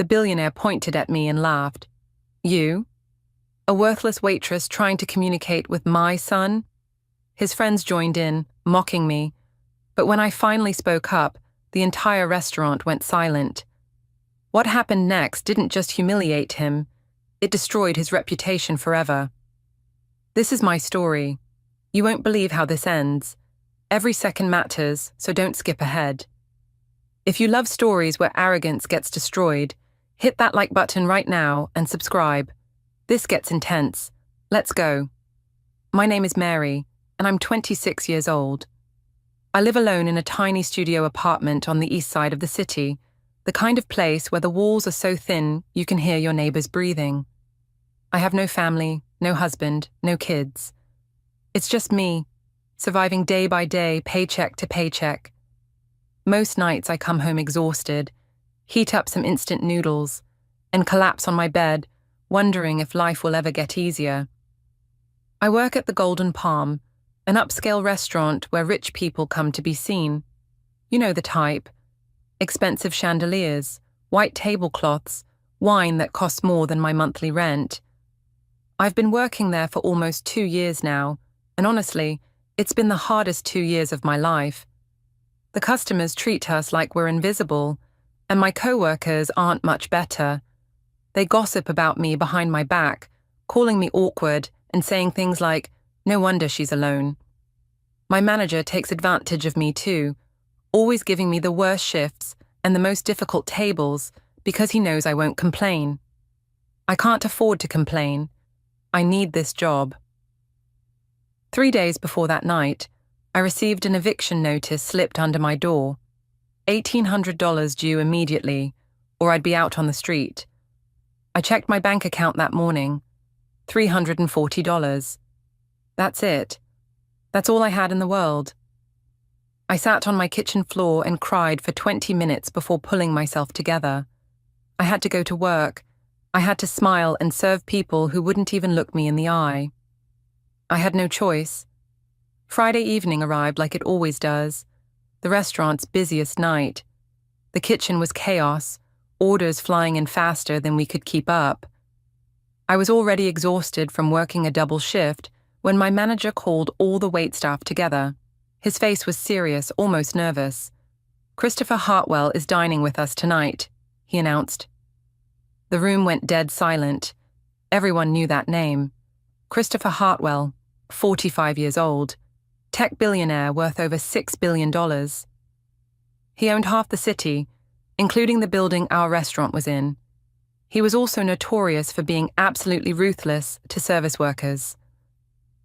The billionaire pointed at me and laughed. You? A worthless waitress trying to communicate with my son? His friends joined in, mocking me, but when I finally spoke up, the entire restaurant went silent. What happened next didn't just humiliate him, it destroyed his reputation forever. This is my story. You won't believe how this ends. Every second matters, so don't skip ahead. If you love stories where arrogance gets destroyed, hit that like button right now and subscribe. This gets intense. Let's go. My name is Mary, and I'm 26 years old. I live alone in a tiny studio apartment on the east side of the city, the kind of place where the walls are so thin you can hear your neighbors breathing. I have no family, no husband, no kids. It's just me, surviving day by day, paycheck to paycheck. Most nights I come home exhausted, heat up some instant noodles, and collapse on my bed, wondering if life will ever get easier. I work at the Golden Palm, an upscale restaurant where rich people come to be seen. You know the type. Expensive chandeliers, white tablecloths, wine that costs more than my monthly rent. I've been working there for almost 2 years now, and honestly, it's been the hardest 2 years of my life. The customers treat us like we're invisible, and my co-workers aren't much better. They gossip about me behind my back, calling me awkward and saying things like, "No wonder she's alone." My manager takes advantage of me too, always giving me the worst shifts and the most difficult tables because he knows I won't complain. I can't afford to complain. I need this job. 3 days before that night, I received an eviction notice slipped under my door. $1,800 due immediately, or I'd be out on the street. I checked my bank account that morning. $340. That's it. That's all I had in the world. I sat on my kitchen floor and cried for 20 minutes before pulling myself together. I had to go to work. I had to smile and serve people who wouldn't even look me in the eye. I had no choice. Friday evening arrived like it always does, the restaurant's busiest night. The kitchen was chaos, orders flying in faster than we could keep up. I was already exhausted from working a double shift when my manager called all the waitstaff together. His face was serious, almost nervous. "Christopher Hartwell is dining with us tonight," he announced. The room went dead silent. Everyone knew that name. Christopher Hartwell, 45 years old, tech billionaire worth over $6 billion. He owned half the city, including the building our restaurant was in. He was also notorious for being absolutely ruthless to service workers.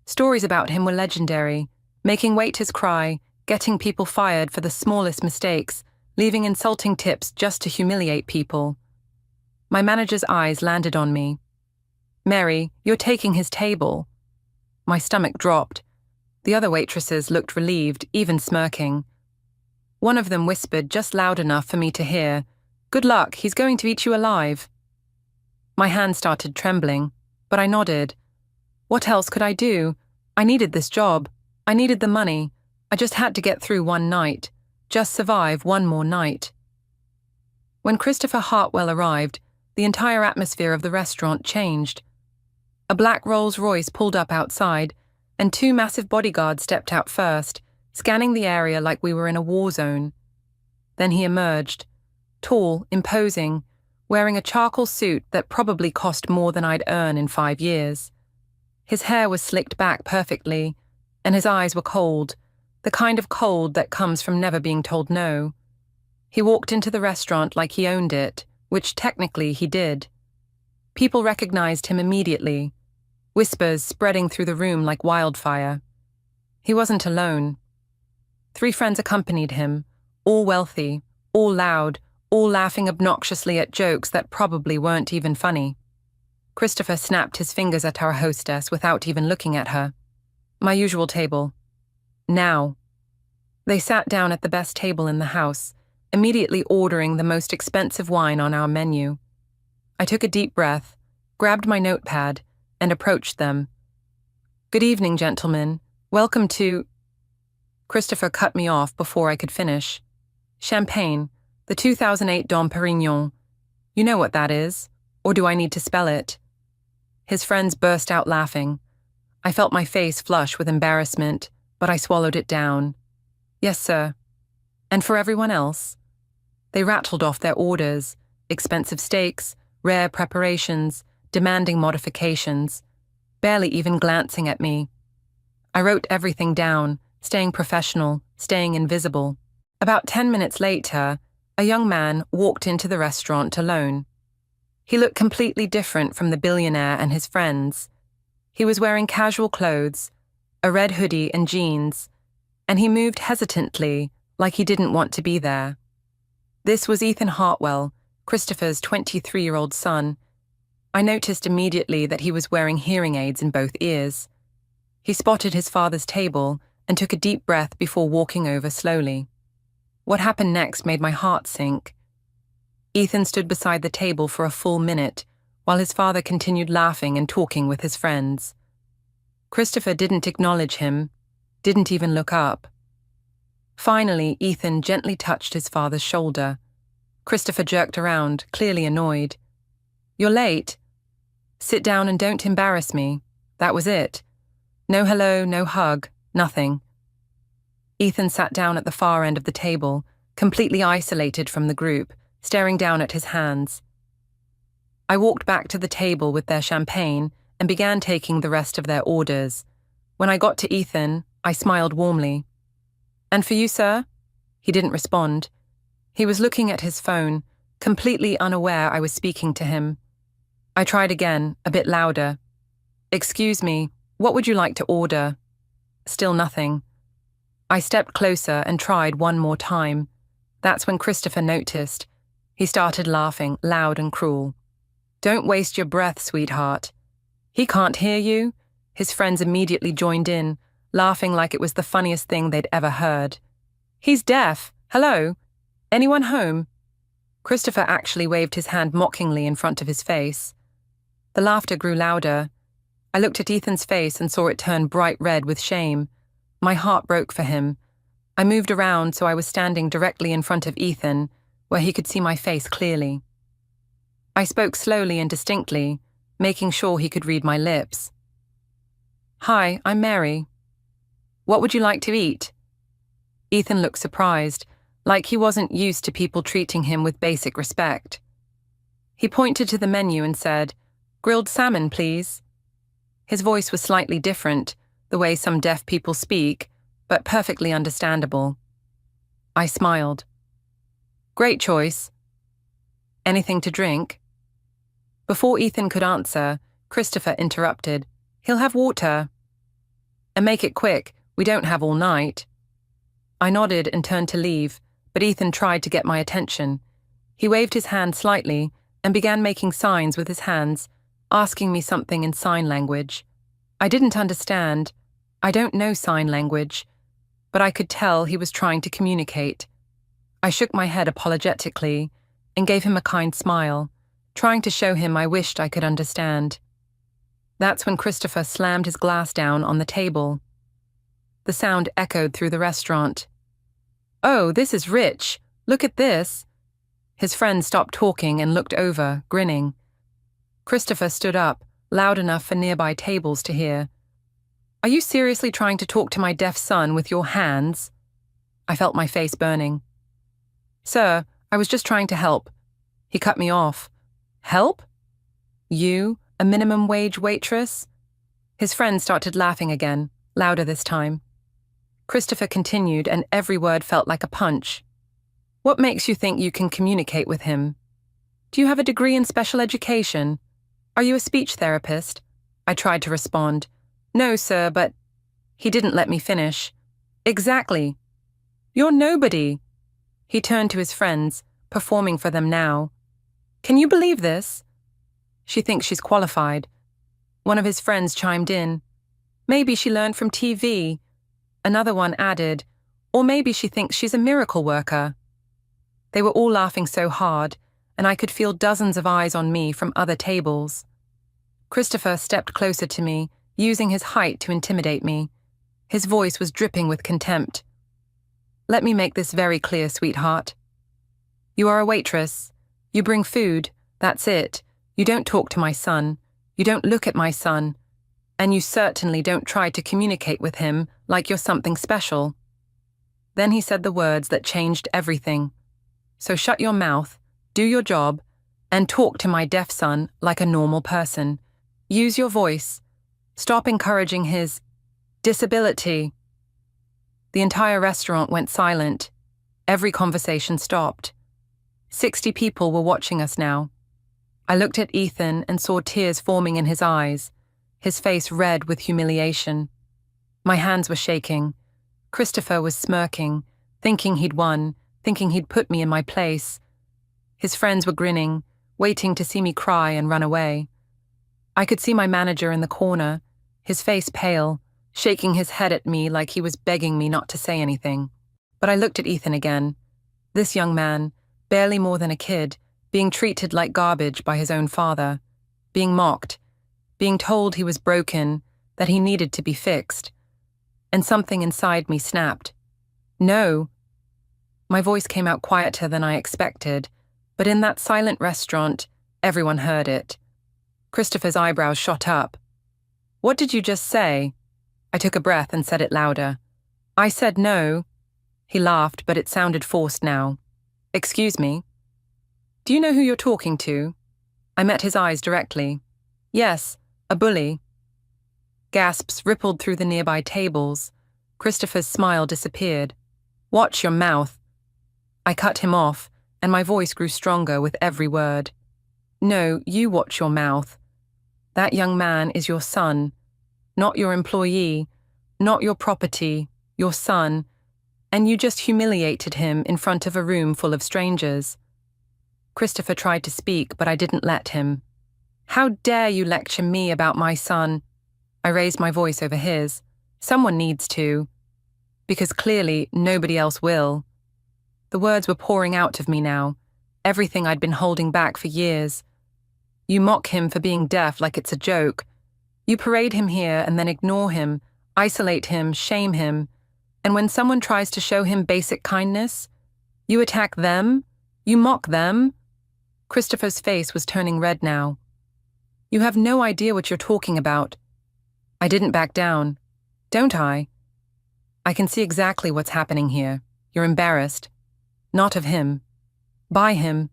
Stories about him were legendary, making waiters cry, getting people fired for the smallest mistakes, leaving insulting tips just to humiliate people. My manager's eyes landed on me. "Mary, you're taking his table." My stomach dropped. The other waitresses looked relieved, even smirking. One of them whispered just loud enough for me to hear, "Good luck, he's going to eat you alive." My hand started trembling, but I nodded. What else could I do? I needed this job. I needed the money. I just had to get through one night. Just survive one more night. When Christopher Hartwell arrived, the entire atmosphere of the restaurant changed. A black Rolls-Royce pulled up outside, and 2 massive bodyguards stepped out first, scanning the area like we were in a war zone. Then he emerged, tall, imposing, wearing a charcoal suit that probably cost more than I'd earn in 5 years. His hair was slicked back perfectly, and his eyes were cold, the kind of cold that comes from never being told no. He walked into the restaurant like he owned it, which technically he did. People recognized him immediately, whispers spreading through the room like wildfire. He wasn't alone. 3 friends accompanied him, all wealthy, all loud, all laughing obnoxiously at jokes that probably weren't even funny. Christopher snapped his fingers at our hostess without even looking at her. "My usual table. Now." They sat down at the best table in the house, immediately ordering the most expensive wine on our menu. I took a deep breath, grabbed my notepad, and approached them. "Good evening, gentlemen. Welcome to—" Christopher cut me off before I could finish. "Champagne, the 2008 Dom Perignon. You know what that is, or do I need to spell it? His friends burst out laughing. I felt my face flush with embarrassment, but I swallowed it down. Yes, sir. And for everyone else? They rattled off their orders, expensive steaks, rare preparations, demanding modifications, barely even glancing at me. I wrote everything down, staying professional, staying invisible. About 10 minutes later, a young man walked into the restaurant alone. He looked completely different from the billionaire and his friends. He was wearing casual clothes, a red hoodie and jeans, and he moved hesitantly, like he didn't want to be there. This was Ethan Hartwell, Christopher's 23-year-old son. I noticed immediately that he was wearing hearing aids in both ears. He spotted his father's table and took a deep breath before walking over slowly. What happened next made my heart sink. Ethan stood beside the table for a full minute, while his father continued laughing and talking with his friends. Christopher didn't acknowledge him, didn't even look up. Finally, Ethan gently touched his father's shoulder. Christopher jerked around, clearly annoyed. "You're late. Sit down and don't embarrass me." That was it. No hello, no hug, nothing. Ethan sat down at the far end of the table, completely isolated from the group, staring down at his hands. I walked back to the table with their champagne and began taking the rest of their orders. When I got to Ethan, I smiled warmly. "And for you, sir?" He didn't respond. He was looking at his phone, completely unaware I was speaking to him. I tried again, a bit louder. "Excuse me, what would you like to order?" Still nothing. I stepped closer and tried one more time. That's when Christopher noticed. He started laughing, loud and cruel. "Don't waste your breath, sweetheart." "He can't hear you?" His friends immediately joined in, laughing like it was the funniest thing they'd ever heard. "He's deaf. Hello? Anyone home?" Christopher actually waved his hand mockingly in front of his face. The laughter grew louder. I looked at Ethan's face and saw it turn bright red with shame. My heart broke for him. I moved around so I was standing directly in front of Ethan, where he could see my face clearly. I spoke slowly and distinctly, making sure he could read my lips. "Hi, I'm Mary. What would you like to eat?" Ethan looked surprised, like he wasn't used to people treating him with basic respect. He pointed to the menu and said, "Grilled salmon, please." His voice was slightly different, the way some deaf people speak, but perfectly understandable. I smiled. "Great choice. Anything to drink?" Before Ethan could answer, Christopher interrupted. "He'll have water." "And make it quick, we don't have all night." I nodded and turned to leave, but Ethan tried to get my attention. He waved his hand slightly and began making signs with his hands, asking me something in sign language. I didn't understand. I don't know sign language, but I could tell he was trying to communicate. I shook my head apologetically and gave him a kind smile, trying to show him I wished I could understand. That's when Christopher slammed his glass down on the table. The sound echoed through the restaurant. "Oh, this is rich. Look at this." His friend stopped talking and looked over, grinning. Christopher stood up, loud enough for nearby tables to hear. "Are you seriously trying to talk to my deaf son with your hands?" I felt my face burning. "Sir, I was just trying to help." He cut me off. "Help? You, a minimum wage waitress?" His friend started laughing again, louder this time. Christopher continued, and every word felt like a punch. "What makes you think you can communicate with him? Do you have a degree in special education? Are you a speech therapist?" I tried to respond. "No, sir, but—" He didn't let me finish. "Exactly. You're nobody." He turned to his friends, performing for them now. "Can you believe this?" "She thinks she's qualified." One of his friends chimed in. "Maybe she learned from TV." Another one added, "Or maybe she thinks she's a miracle worker." They were all laughing so hard, and I could feel dozens of eyes on me from other tables. Christopher stepped closer to me, using his height to intimidate me. His voice was dripping with contempt. "Let me make this very clear, sweetheart. You are a waitress. You bring food, That's it. You don't talk to my son. You don't look at my son. And you certainly don't try to communicate with him like you're something special." Then he said the words that changed everything. "So shut your mouth, do your job, and talk to my deaf son like a normal person. Use your voice. Stop encouraging his disability." The entire restaurant went silent. Every conversation stopped. 60 people were watching us now. I looked at Ethan and saw tears forming in his eyes, his face red with humiliation. My hands were shaking. Christopher was smirking, thinking he'd won, thinking he'd put me in my place. His friends were grinning, waiting to see me cry and run away. I could see my manager in the corner, his face pale, shaking his head at me like he was begging me not to say anything. But I looked at Ethan again. This young man, barely more than a kid, being treated like garbage by his own father, being mocked, being told he was broken, that he needed to be fixed. And something inside me snapped. "No." My voice came out quieter than I expected, but in that silent restaurant, everyone heard it. Christopher's eyebrows shot up. "What did you just say?" I took a breath and said it louder. "I said no." He laughed, but it sounded forced now. "Excuse me. Do you know who you're talking to?" I met his eyes directly. "Yes, a bully." Gasps rippled through the nearby tables. Christopher's smile disappeared. "Watch your mouth." I cut him off, and my voice grew stronger with every word. "No, you watch your mouth. That young man is your son, not your employee, not your property, your son, and you just humiliated him in front of a room full of strangers." Christopher tried to speak, but I didn't let him. "How dare you lecture me about my son?" I raised my voice over his. "Someone needs to. Because clearly nobody else will." The words were pouring out of me now, everything I'd been holding back for years. You mock him for being deaf like it's a joke. You parade him here and then ignore him, isolate him, shame him. And when someone tries to show him basic kindness, you attack them, you mock them. Christopher's face was turning red now. "You have no idea what you're talking about." I didn't back down. Don't I? I can see exactly what's happening here. You're embarrassed. Not of him. By him.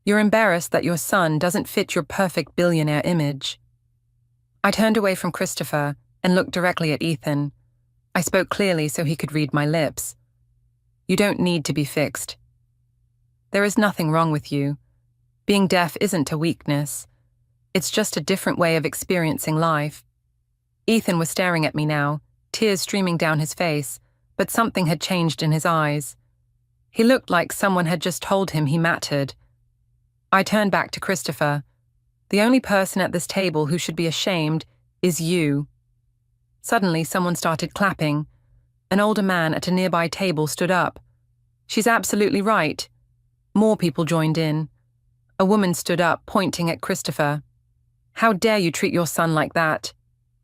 You're embarrassed that your son doesn't fit your perfect billionaire image. I turned away from Christopher and looked directly at Ethan. I spoke clearly so he could read my lips. "You don't need to be fixed. There is nothing wrong with you. Being deaf isn't a weakness. It's just a different way of experiencing life." Ethan was staring at me now, tears streaming down his face, but something had changed in his eyes. He looked like someone had just told him he mattered. I turned back to Christopher. "The only person at this table who should be ashamed is you." Suddenly, someone started clapping. An older man at a nearby table stood up. "She's absolutely right." More people joined in. A woman stood up, pointing at Christopher. "How dare you treat your son like that?"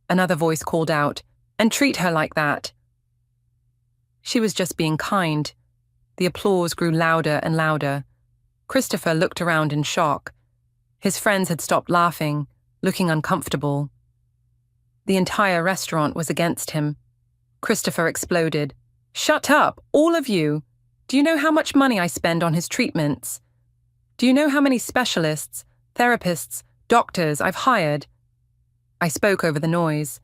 Another voice called out, "And treat her like that." She was just being kind. The applause grew louder and louder. Christopher looked around in shock. His friends had stopped laughing, looking uncomfortable. The entire restaurant was against him. Christopher exploded. "Shut up, all of you! Do you know how much money I spend on his treatments? Do you know how many specialists, therapists, doctors I've hired?" I spoke over the noise.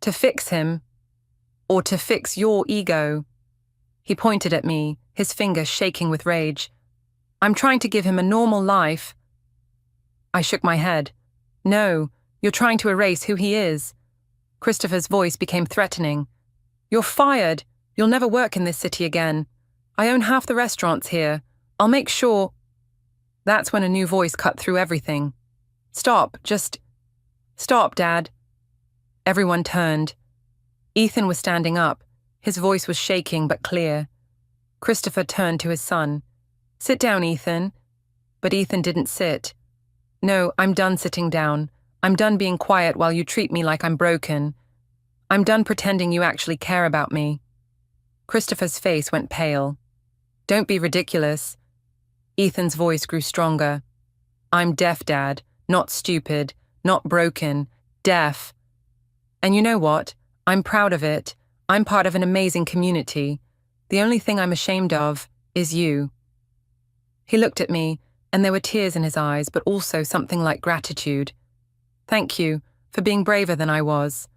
"To fix him, or to fix your ego." He pointed at me, his finger shaking with rage. "I'm trying to give him a normal life." I shook my head. "No, you're trying to erase who he is." Christopher's voice became threatening. "You're fired. You'll never work in this city again. I own half the restaurants here. I'll make sure." That's when a new voice cut through everything. "Stop, just stop, Dad." Everyone turned. Ethan was standing up. His voice was shaking but clear. Christopher turned to his son. "Sit down, Ethan." But Ethan didn't sit. "No, I'm done sitting down. I'm done being quiet while you treat me like I'm broken. I'm done pretending you actually care about me." Christopher's face went pale. "Don't be ridiculous." Ethan's voice grew stronger. I'm deaf, Dad, not stupid, not broken, deaf. And you know what? I'm proud of it. I'm part of an amazing community. The only thing I'm ashamed of is you. He looked at me, and there were tears in his eyes, but also something like gratitude. Thank you for being braver than I was.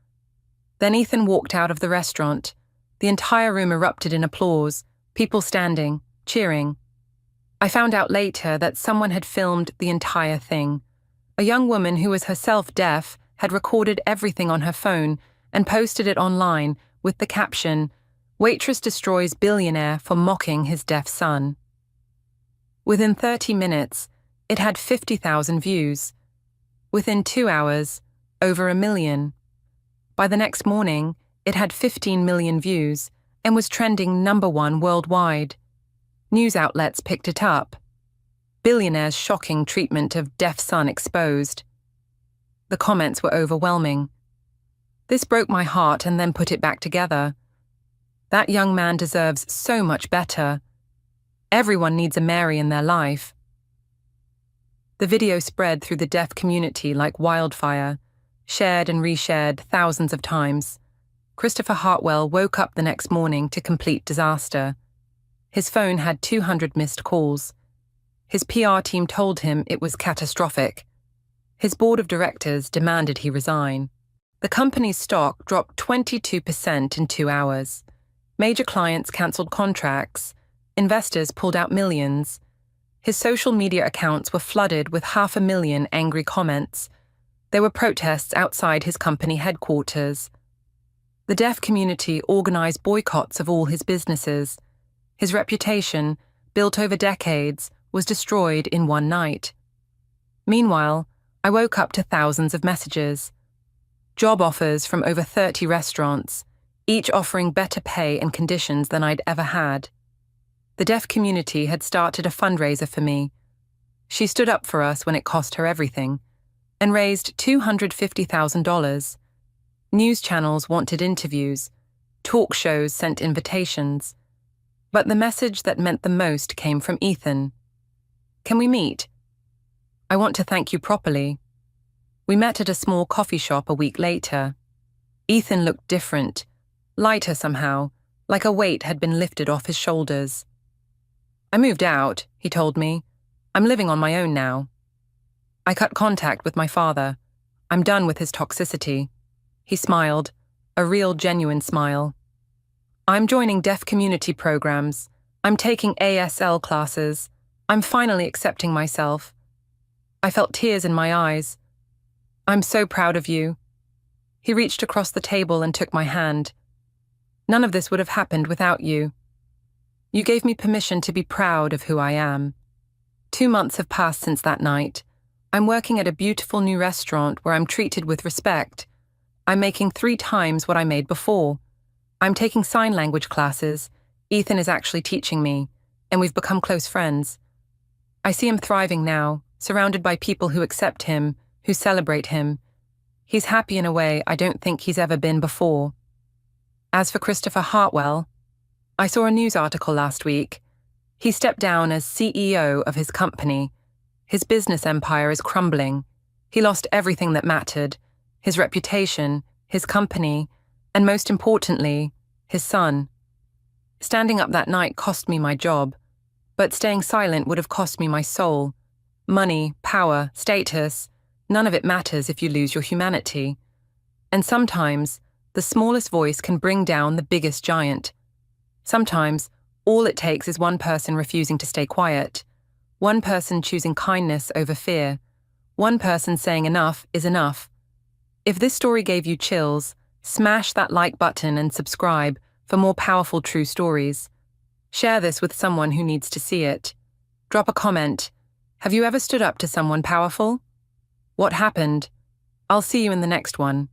Then Ethan walked out of the restaurant. The entire room erupted in applause, people standing, cheering. I found out later that someone had filmed the entire thing. A young woman who was herself deaf had recorded everything on her phone and posted it online with the caption, "Waitress destroys billionaire for mocking his deaf son." Within 30 minutes, it had 50,000 views. Within 2 hours, over 1 million. By the next morning, it had 15 million views and was trending #1 worldwide. News outlets picked it up. Billionaire's shocking treatment of deaf son exposed. The comments were overwhelming. This broke my heart and then put it back together. That young man deserves so much better. Everyone needs a Mary in their life. The video spread through the deaf community like wildfire, shared and reshared thousands of times. Christopher Hartwell woke up the next morning to complete disaster. His phone had 200 missed calls. His PR team told him it was catastrophic. His board of directors demanded he resign. The company's stock dropped 22% in 2 hours. Major clients cancelled contracts. Investors pulled out millions. His social media accounts were flooded with 500,000 angry comments. There were protests outside his company headquarters. The deaf community organized boycotts of all his businesses. His reputation, built over decades, was destroyed in one night. Meanwhile, I woke up to thousands of messages. Job offers from over 30 restaurants, each offering better pay and conditions than I'd ever had. The deaf community had started a fundraiser for me. She stood up for us when it cost her everything, and raised $250,000. News channels wanted interviews. Talk shows sent invitations. But the message that meant the most came from Ethan. "Can we meet? I want to thank you properly." We met at a small coffee shop a week later. Ethan looked different, lighter somehow, like a weight had been lifted off his shoulders. "I moved out," he told me. "I'm living on my own now. I cut contact with my father. I'm done with his toxicity." He smiled, a real genuine smile. "I'm joining deaf community programs. I'm taking ASL classes. I'm finally accepting myself." I felt tears in my eyes. "I'm so proud of you." He reached across the table and took my hand. "None of this would have happened without you. You gave me permission to be proud of who I am." 2 months have passed since that night. I'm working at a beautiful new restaurant where I'm treated with respect. I'm making 3 times what I made before. I'm taking sign language classes. Ethan is actually teaching me, and we've become close friends. I see him thriving now, surrounded by people who accept him, who celebrate him. He's happy in a way I don't think he's ever been before. As for Christopher Hartwell, I saw a news article last week. He stepped down as CEO of his company. His business empire is crumbling. He lost everything that mattered: his reputation, his company, and most importantly, his son. Standing up that night cost me my job, but staying silent would have cost me my soul. Money, power, status, none of it matters if you lose your humanity. And sometimes, the smallest voice can bring down the biggest giant. Sometimes, all it takes is one person refusing to stay quiet, one person choosing kindness over fear, one person saying enough is enough. If this story gave you chills, smash that like button and subscribe for more powerful true stories. Share this with someone who needs to see it. Drop a comment. Have you ever stood up to someone powerful? What happened? I'll see you in the next one.